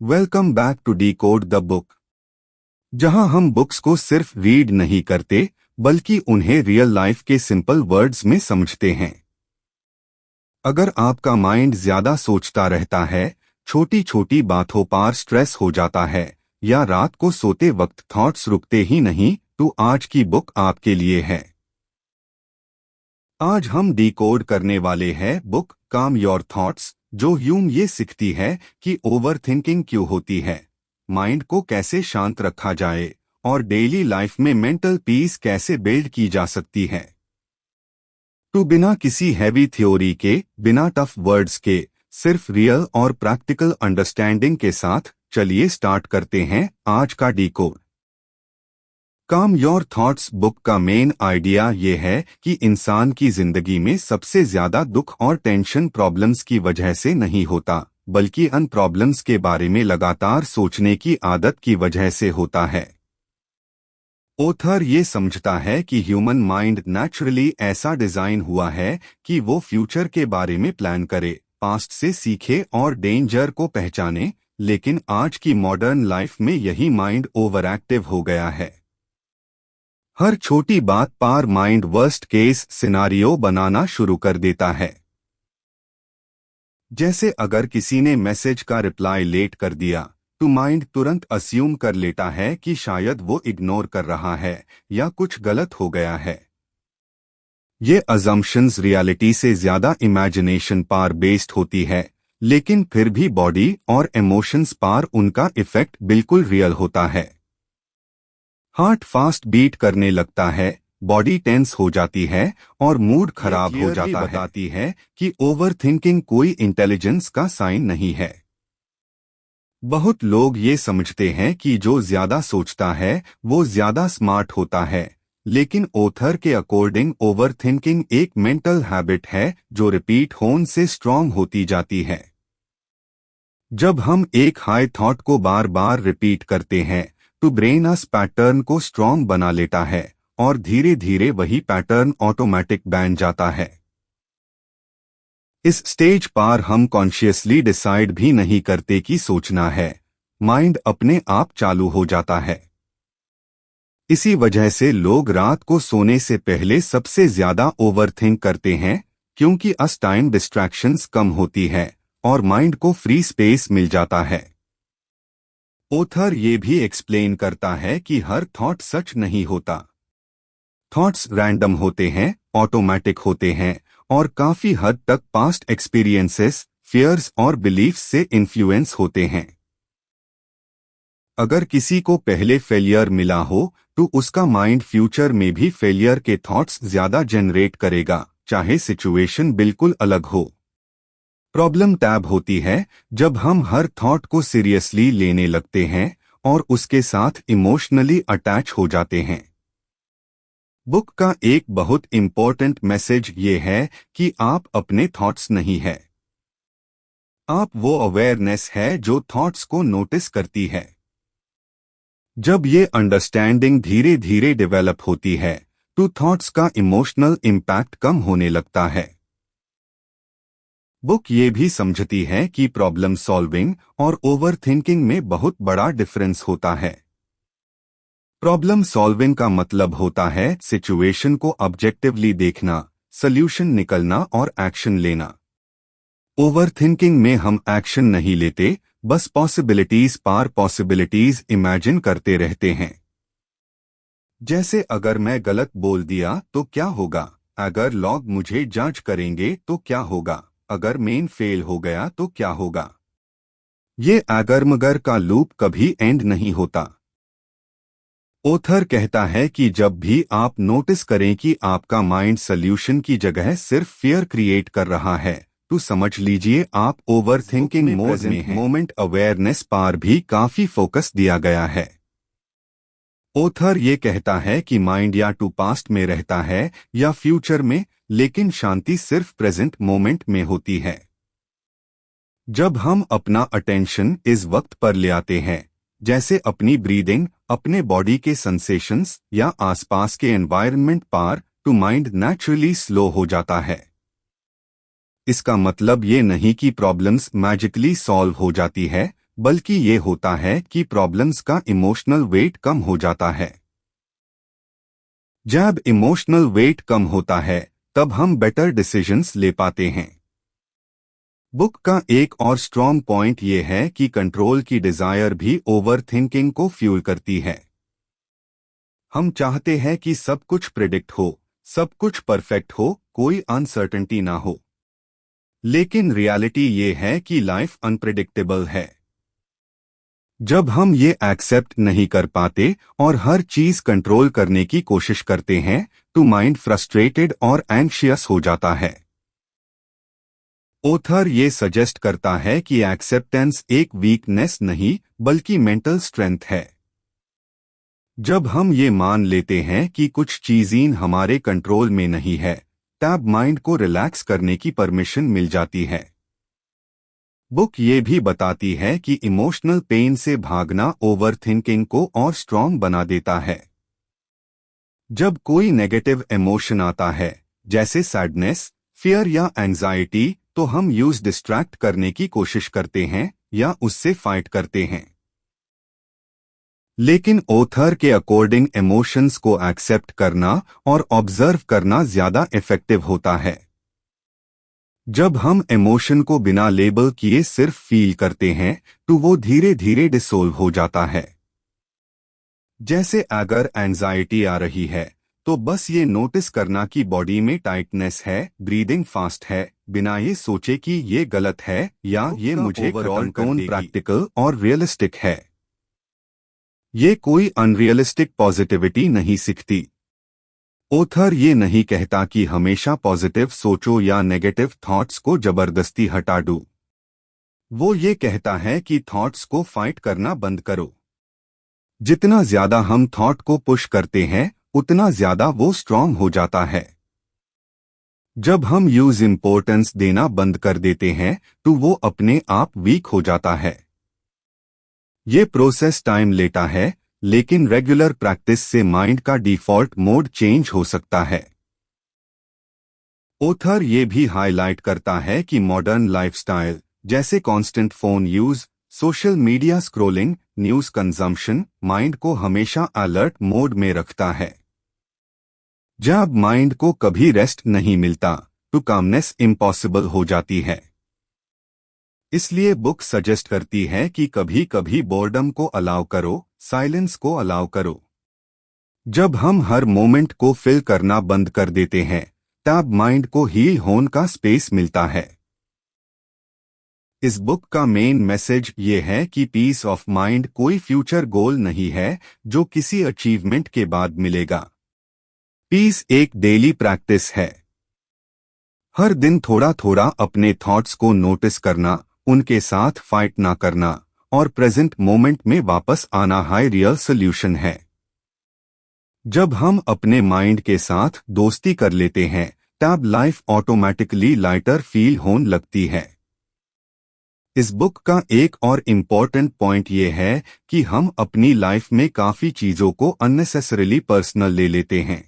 Welcome back to decode the book, जहां हम books को सिर्फ रीड नहीं करते बल्कि उन्हें रियल लाइफ के सिंपल वर्ड्स में समझते हैं। अगर आपका माइंड ज्यादा सोचता रहता है, छोटी छोटी बातों पर स्ट्रेस हो जाता है या रात को सोते वक्त थॉट्स रुकते ही नहीं, तो आज की बुक आपके लिए है। आज हम डिकोड करने वाले हैं बुक काम योर थॉट्स, जो ह्यूम ये सीखती है कि ओवर थिंकिंग क्यों होती है, माइंड को कैसे शांत रखा जाए और डेली लाइफ में मेंटल पीस कैसे बिल्ड की जा सकती है। तो बिना किसी हैवी थ्योरी के, बिना टफ वर्ड्स के, सिर्फ रियल और प्रैक्टिकल अंडरस्टैंडिंग के साथ चलिए स्टार्ट करते हैं आज का डिकोड। काम योर थॉट्स बुक का मेन आइडिया ये है कि इंसान की जिंदगी में सबसे ज्यादा दुख और टेंशन प्रॉब्लम्स की वजह से नहीं होता, बल्कि अन प्रॉब्लम्स के बारे में लगातार सोचने की आदत की वजह से होता है। ऑथर ये समझता है कि ह्यूमन माइंड नेचुरली ऐसा डिजाइन हुआ है कि वो फ्यूचर के बारे में प्लान करे, पास्ट से सीखे और डेंजर को पहचाने, लेकिन आज की मॉडर्न लाइफ में यही माइंड ओवर एक्टिव हो गया है। हर छोटी बात पर माइंड वर्स्ट केस सिनारियो बनाना शुरू कर देता है। जैसे अगर किसी ने मैसेज का रिप्लाई लेट कर दिया, तो माइंड तुरंत अस्यूम कर लेता है कि शायद वो इग्नोर कर रहा है या कुछ गलत हो गया है। ये अजम्पशंस रियलिटी से ज्यादा इमेजिनेशन पर बेस्ड होती है, लेकिन फिर भी बॉडी और इमोशंस पर उनका इफेक्ट बिल्कुल रियल होता है। हार्ट फास्ट बीट करने लगता है, बॉडी टेंस हो जाती है और मूड खराब हो जाता है। बताती है कि ओवर थिंकिंग कोई इंटेलिजेंस का साइन नहीं है। बहुत लोग ये समझते हैं कि जो ज्यादा सोचता है वो ज्यादा स्मार्ट होता है, लेकिन ऑथर के अकॉर्डिंग ओवर थिंकिंग एक मेंटल हैबिट है जो रिपीट होने से स्ट्रांग होती जाती है। जब हम एक हाई थॉट को बार बार रिपीट करते हैं, तो ब्रेन उस पैटर्न को स्ट्रांग बना लेता है और धीरे धीरे वही पैटर्न ऑटोमेटिक बन जाता है। इस स्टेज पर हम कॉन्शियसली डिसाइड भी नहीं करते कि सोचना है, माइंड अपने आप चालू हो जाता है। इसी वजह से लोग रात को सोने से पहले सबसे ज्यादा ओवरथिंक करते हैं, क्योंकि उस टाइम डिस्ट्रैक्शंस कम होती है और माइंड को फ्री स्पेस मिल जाता है। ऑथर ये भी एक्सप्लेन करता है कि हर थॉट सच नहीं होता। थॉट्स रैंडम होते हैं, ऑटोमेटिक होते हैं और काफी हद तक पास्ट एक्सपीरियंसेस, फियर्स और बिलीफ्स से इन्फ्लुएंस होते हैं। अगर किसी को पहले फेलियर मिला हो, तो उसका माइंड फ्यूचर में भी फेलियर के थॉट्स ज्यादा जनरेट करेगा, चाहे सिचुएशन बिल्कुल अलग हो। प्रॉब्लम तब होती है जब हम हर थॉट को सीरियसली लेने लगते हैं और उसके साथ इमोशनली अटैच हो जाते हैं। बुक का एक बहुत इंपॉर्टेंट मैसेज ये है कि आप अपने थॉट्स नहीं है, आप वो अवेयरनेस है जो थॉट्स को नोटिस करती है। जब ये अंडरस्टैंडिंग धीरे धीरे डेवलप होती है, तो थॉट्स का इमोशनल इम्पैक्ट कम होने लगता है। बुक ये भी समझती है कि प्रॉब्लम सॉल्विंग और ओवर थिंकिंग में बहुत बड़ा डिफरेंस होता है। प्रॉब्लम सॉल्विंग का मतलब होता है सिचुएशन को ऑब्जेक्टिवली देखना, सॉल्यूशन निकलना और एक्शन लेना। ओवर थिंकिंग में हम एक्शन नहीं लेते, बस पॉसिबिलिटीज पर पॉसिबिलिटीज इमेजिन करते रहते हैं। जैसे अगर मैं गलत बोल दिया तो क्या होगा, अगर लोग मुझे जज करेंगे तो क्या होगा, अगर मेन फेल हो गया तो क्या होगा। ये अगर मगर का लूप कभी एंड नहीं होता। ऑथर कहता है कि जब भी आप नोटिस करें कि आपका माइंड सॉल्यूशन की जगह सिर्फ फियर क्रिएट कर रहा है, तो समझ लीजिए आप ओवर थिंकिंग मोड में हैं। मोमेंट अवेयरनेस पर भी काफी फोकस दिया गया है। ऑथर ये कहता है कि माइंड या टू पास्ट में रहता है या फ्यूचर में, लेकिन शांति सिर्फ प्रेजेंट मोमेंट में होती है। जब हम अपना अटेंशन इस वक्त पर ले आते हैं, जैसे अपनी ब्रीदिंग, अपने बॉडी के सेंसेशंस या आसपास के एनवायरनमेंट पर, तो माइंड नेचुरली स्लो हो जाता है। इसका मतलब ये नहीं कि प्रॉब्लम्स मैजिकली सॉल्व हो जाती है, बल्कि ये होता है कि प्रॉब्लम्स का इमोशनल वेट कम हो जाता है। जब इमोशनल वेट कम होता है तब हम बेटर डिसीजंस ले पाते हैं। बुक का एक और स्ट्रॉन्ग पॉइंट ये है कि कंट्रोल की डिजायर भी ओवर थिंकिंग को फ्यूल करती है। हम चाहते हैं कि सब कुछ प्रिडिक्ट हो, सब कुछ परफेक्ट हो, कोई अनसर्टेनिटी ना हो। लेकिन रियलिटी ये है कि लाइफ अनप्रिडिक्टेबल है। जब हम ये एक्सेप्ट नहीं कर पाते और हर चीज कंट्रोल करने की कोशिश करते हैं तो माइंड फ्रस्ट्रेटेड और एंग्शियस हो जाता है। ऑथर ये सजेस्ट करता है कि एक्सेप्टेंस एक वीकनेस नहीं बल्कि मेंटल स्ट्रेंथ है। जब हम ये मान लेते हैं कि कुछ चीजें हमारे कंट्रोल में नहीं है तब माइंड को रिलैक्स करने की परमिशन मिल जाती है। बुक ये भी बताती है कि इमोशनल पेन से भागना ओवरथिंकिंग को और स्ट्रॉन्ग बना देता है। जब कोई नेगेटिव इमोशन आता है जैसे सैडनेस, फियर या एंजाइटी तो हम यूज डिस्ट्रैक्ट करने की कोशिश करते हैं या उससे फाइट करते हैं। लेकिन ऑथर के अकॉर्डिंग इमोशंस को एक्सेप्ट करना और ऑब्जर्व करना ज्यादा इफेक्टिव होता है। जब हम इमोशन को बिना लेबल किए सिर्फ फील करते हैं तो वो धीरे धीरे डिसोल्व हो जाता है। जैसे अगर एंजाइटी आ रही है तो बस ये नोटिस करना कि बॉडी में टाइटनेस है, ब्रीदिंग फास्ट है, बिना ये सोचे कि ये गलत है या ये मुझे ओवरऑल टोन प्रैक्टिकल और रियलिस्टिक है। ये कोई अनरियलिस्टिक पॉजिटिविटी नहीं सीखती। ऑथर ये नहीं कहता कि हमेशा पॉजिटिव सोचो या नेगेटिव थॉट्स को जबरदस्ती हटा दो। वो ये कहता है कि थॉट्स को फाइट करना बंद करो। जितना ज्यादा हम थॉट को पुश करते हैं उतना ज्यादा वो स्ट्रांग हो जाता है। जब हम यूज इंपॉर्टेंस देना बंद कर देते हैं तो वो अपने आप वीक हो जाता है। ये प्रोसेस टाइम लेता है लेकिन रेगुलर प्रैक्टिस से माइंड का डिफॉल्ट मोड चेंज हो सकता है। ऑथर ये भी हाईलाइट करता है कि मॉडर्न लाइफस्टाइल जैसे constant phone use, social media scrolling, news consumption mind को हमेशा अलर्ट मोड में रखता है। जब माइंड को कभी रेस्ट नहीं मिलता तो कामनेस इम्पॉसिबल हो जाती है। इसलिए बुक सजेस्ट करती है कि कभी कभी बोर्डम को अलाउ करो, साइलेंस को अलाउ करो। जब हम हर मोमेंट को फिल करना बंद कर देते हैं तब माइंड को हील होने का स्पेस मिलता है। इस बुक का मेन मैसेज ये है कि पीस ऑफ माइंड कोई फ्यूचर गोल नहीं है जो किसी अचीवमेंट के बाद मिलेगा। पीस एक डेली प्रैक्टिस है। हर दिन थोड़ा थोड़ा अपने थॉट्स को नोटिस करना, उनके साथ फाइट ना करना और प्रेजेंट मोमेंट में वापस आना हाई रियल सोल्यूशन है। जब हम अपने माइंड के साथ दोस्ती कर लेते हैं तब लाइफ ऑटोमेटिकली लाइटर फील होने लगती है। इस बुक का एक और इम्पॉर्टेंट पॉइंट ये है कि हम अपनी लाइफ में काफी चीजों को अननेसेसरीली पर्सनल ले लेते हैं।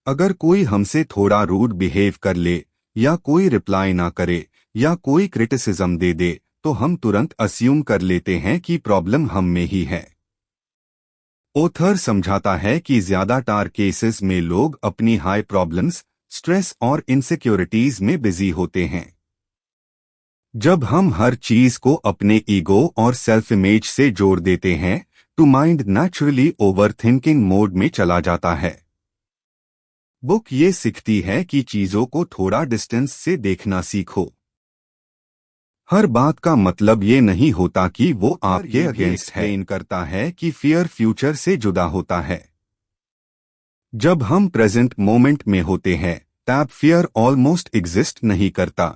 अगर कोई हमसे थोड़ा रूड बिहेव कर ले या कोई रिप्लाई ना करे या कोई क्रिटिसिज्म दे दे तो हम तुरंत अस्यूम कर लेते हैं कि प्रॉब्लम हम में ही है। ऑथर समझाता है कि ज्यादातर केसेस में लोग अपनी हाई प्रॉब्लम्स, स्ट्रेस और इनसिक्योरिटीज में बिजी होते हैं। जब हम हर चीज को अपने ईगो और सेल्फ इमेज से जोड़ देते हैं तो माइंड नेचुरली ओवरथिंकिंग मोड में चला जाता है। बुक ये सिखाती है कि चीजों को थोड़ा डिस्टेंस से देखना सीखो। हर बात का मतलब ये नहीं होता कि वो आपके अगेंस्ट है। एक्सप्लेन करता है कि फियर फ्यूचर से जुदा होता है। जब हम प्रेजेंट मोमेंट में होते हैं तब फियर ऑलमोस्ट एग्जिस्ट नहीं करता।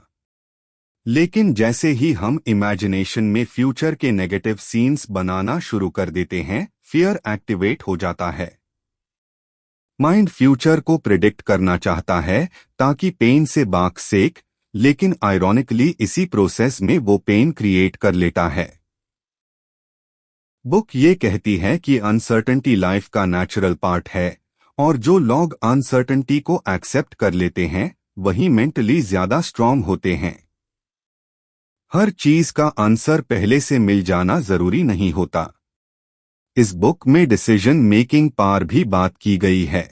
लेकिन जैसे ही हम इमेजिनेशन में फ्यूचर के नेगेटिव सीन्स बनाना शुरू कर देते हैं फियर एक्टिवेट हो जाता है। माइंड फ्यूचर को प्रिडिक्ट करना चाहता है ताकि पेन से बाक सेक, लेकिन आयरॉनिकली इसी प्रोसेस में वो पेन क्रिएट कर लेता है। बुक ये कहती है कि अनसर्टेनिटी लाइफ का नेचुरल पार्ट है और जो लोग अनसर्टेनिटी को एक्सेप्ट कर लेते हैं वही मेंटली ज्यादा स्ट्रांग होते हैं। हर चीज का आंसर पहले से मिल जाना जरूरी नहीं होता। इस बुक में डिसीजन मेकिंग पर भी बात की गई है।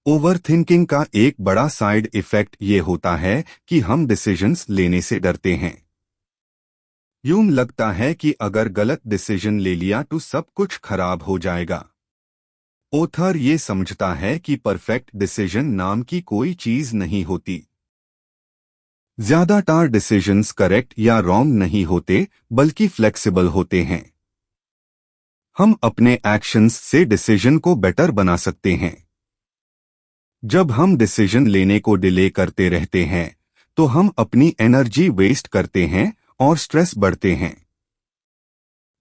ओवरथिंकिंग का एक बड़ा साइड इफेक्ट ये होता है कि हम डिसीजंस लेने से डरते हैं। यूं लगता है कि अगर गलत डिसीजन ले लिया तो सब कुछ खराब हो जाएगा। ऑथर ये समझता है कि परफेक्ट डिसीजन नाम की कोई चीज नहीं होती। ज्यादातर डिसीजंस करेक्ट या रॉन्ग नहीं होते, बल्कि फ्लेक्सिबल होते हैं। हम अपने एक्शंस से डिसीजन को बेटर बना सकते हैं। जब हम डिसीजन लेने को डिले करते रहते हैं तो हम अपनी एनर्जी वेस्ट करते हैं और स्ट्रेस बढ़ते हैं।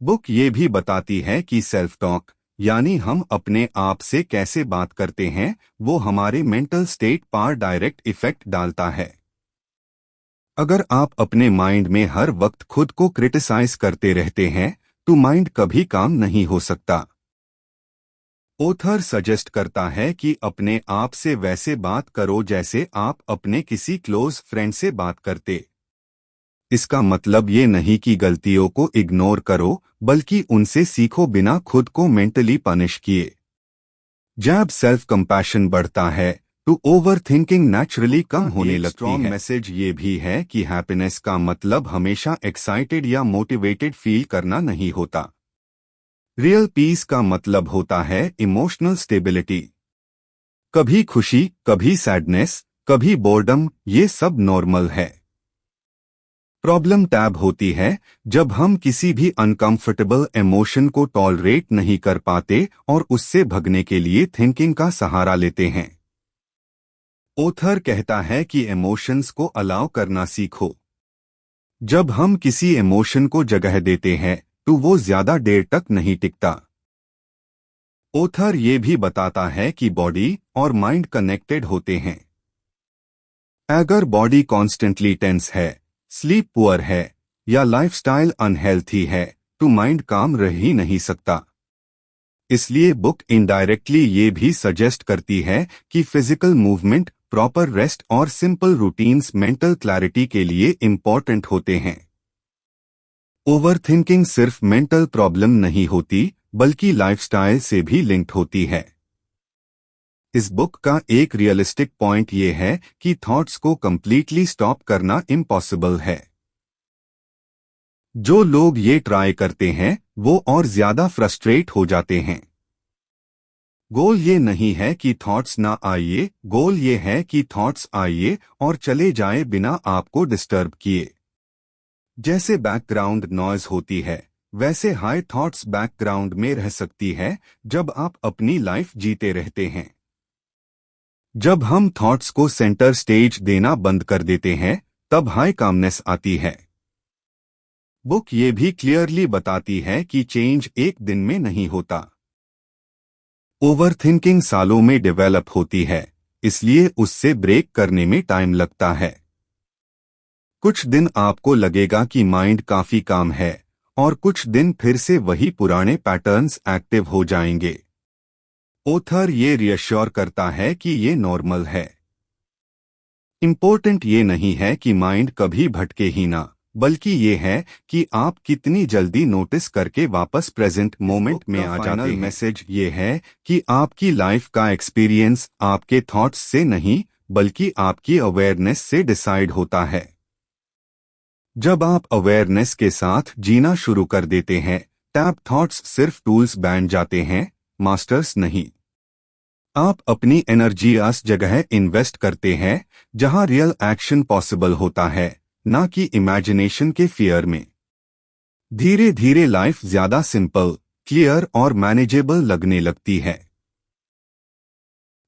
बुक ये भी बताती है कि सेल्फ टॉक यानी हम अपने आप से कैसे बात करते हैं वो हमारे मेंटल स्टेट पर डायरेक्ट इफेक्ट डालता है। अगर आप अपने माइंड में हर वक्त खुद को क्रिटिसाइज करते रहते हैं तो माइंड कभी काम नहीं हो सकता। ऑथर सजेस्ट करता है कि अपने आप से वैसे बात करो जैसे आप अपने किसी क्लोज फ्रेंड से बात करते। इसका मतलब ये नहीं कि गलतियों को इग्नोर करो, बल्कि उनसे सीखो बिना खुद को मेंटली पनिश किए। जब सेल्फ कंपैशन बढ़ता है तो ओवर थिंकिंग नेचुरली कम होने लगती है। मैसेज ये भी है कि हैप्पीनेस का मतलब हमेशा एक्साइटेड या मोटिवेटेड फील करना नहीं होता। रियल पीस का मतलब होता है इमोशनल स्टेबिलिटी। कभी खुशी, कभी सैडनेस, कभी बोर्डम, ये सब नॉर्मल है। प्रॉब्लम तब होती है जब हम किसी भी अनकंफर्टेबल इमोशन को टॉलरेट नहीं कर पाते और उससे भगने के लिए थिंकिंग का सहारा लेते हैं। ऑथर कहता है कि इमोशंस को अलाउ करना सीखो। जब हम किसी इमोशन को जगह देते हैं तो वो ज्यादा देर तक नहीं टिकता। ऑथर ये भी बताता है कि बॉडी और माइंड कनेक्टेड होते हैं। अगर बॉडी कॉन्स्टेंटली टेंस है, स्लीप पुअर है या लाइफस्टाइल अनहेल्थी है तो माइंड काम रह ही नहीं सकता। इसलिए बुक इनडायरेक्टली ये भी सजेस्ट करती है कि फिजिकल मूवमेंट, प्रॉपर रेस्ट और सिंपल रूटीन्स मेंटल क्लैरिटी के लिए इम्पॉर्टेंट होते हैं। ओवरथिंकिंग सिर्फ मेंटल प्रॉब्लम नहीं होती, बल्कि लाइफस्टाइल से भी लिंक्ड होती है। इस बुक का एक रियलिस्टिक पॉइंट ये है कि थॉट्स को कंप्लीटली स्टॉप करना इम्पॉसिबल है। जो लोग ये ट्राई करते हैं वो और ज्यादा फ्रस्ट्रेट हो जाते हैं। गोल ये नहीं है कि थॉट्स ना आइए, गोल ये है कि थॉट्स आइए और चले जाए बिना आपको डिस्टर्ब किए। जैसे बैकग्राउंड नॉइज होती है, वैसे हाई थॉट्स बैकग्राउंड में रह सकती है जब आप अपनी लाइफ जीते रहते हैं। जब हम थॉट्स को सेंटर स्टेज देना बंद कर देते हैं तब हाई कामनेस आती है। बुक ये भी क्लियरली बताती है कि चेंज एक दिन में नहीं होता। ओवरथिंकिंग सालों में डेवलप होती है, इसलिए उससे ब्रेक करने में टाइम लगता है। कुछ दिन आपको लगेगा कि माइंड काफी काम है और कुछ दिन फिर से वही पुराने पैटर्न्स एक्टिव हो जाएंगे। ऑथर ये रियश्योर करता है कि ये नॉर्मल है। इम्पोर्टेंट ये नहीं है कि माइंड कभी भटके ही ना, बल्कि ये है कि आप कितनी जल्दी नोटिस करके वापस प्रेजेंट मोमेंट में आ जाते हैं। मैसेज ये है कि आपकी लाइफ का एक्सपीरियंस आपके थॉट्स से नहीं, बल्कि आपकी अवेयरनेस से डिसाइड होता है। जब आप अवेयरनेस के साथ जीना शुरू कर देते हैं तब थॉट्स सिर्फ टूल्स बन जाते हैं, मास्टर्स नहीं। आप अपनी एनर्जी उस जगह इन्वेस्ट करते हैं जहां रियल एक्शन पॉसिबल होता है, ना कि इमेजिनेशन के फियर में। धीरे धीरे लाइफ ज्यादा सिंपल, क्लियर और मैनेजेबल लगने लगती है।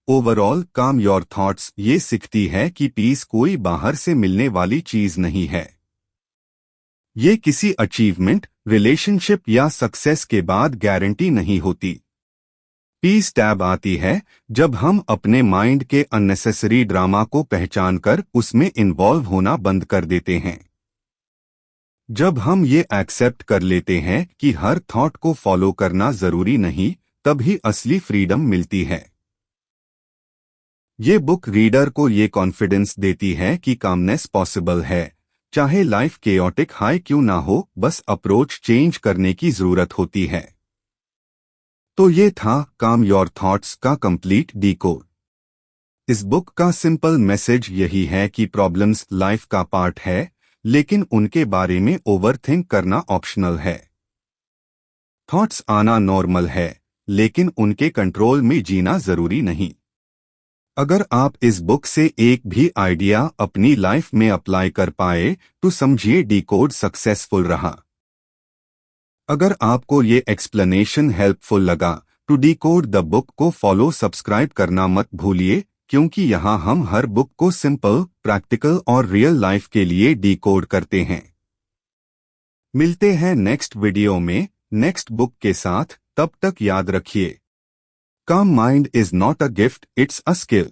ओवरऑल काम योर थॉट्स ये सीखती है कि पीस कोई बाहर से मिलने वाली चीज नहीं है। ये किसी अचीवमेंट, रिलेशनशिप या सक्सेस के बाद गारंटी नहीं होती। पीस टैब आती है जब हम अपने माइंड के अननेसेसरी ड्रामा को पहचानकर उसमें इन्वॉल्व होना बंद कर देते हैं। जब हम ये एक्सेप्ट कर लेते हैं कि हर थॉट को फॉलो करना जरूरी नहीं, तभी असली फ्रीडम मिलती है। ये बुक रीडर को ये कॉन्फिडेंस देती है कि कामनेस पॉसिबल है, चाहे लाइफ केओटिक हाई क्यों ना हो, बस अप्रोच चेंज करने की जरूरत होती है। तो ये था काम योर थॉट्स का कंप्लीट डीकोड। इस बुक का सिंपल मैसेज यही है कि प्रॉब्लम्स लाइफ का पार्ट है, लेकिन उनके बारे में ओवरथिंक करना ऑप्शनल है। थॉट्स आना नॉर्मल है, लेकिन उनके कंट्रोल में जीना जरूरी नहीं। अगर आप इस बुक से एक भी आइडिया अपनी लाइफ में अप्लाई कर पाए तो समझिए डीकोड सक्सेसफुल रहा। अगर आपको ये एक्सप्लेनेशन हेल्पफुल लगा तो डीकोड द बुक को फॉलो सब्सक्राइब करना मत भूलिए, क्योंकि यहाँ हम हर बुक को सिंपल, प्रैक्टिकल और रियल लाइफ के लिए डीकोड करते हैं। मिलते हैं नेक्स्ट वीडियो में नेक्स्ट बुक के साथ। तब तक याद रखिए, काम mind is not a gift, it's a skill.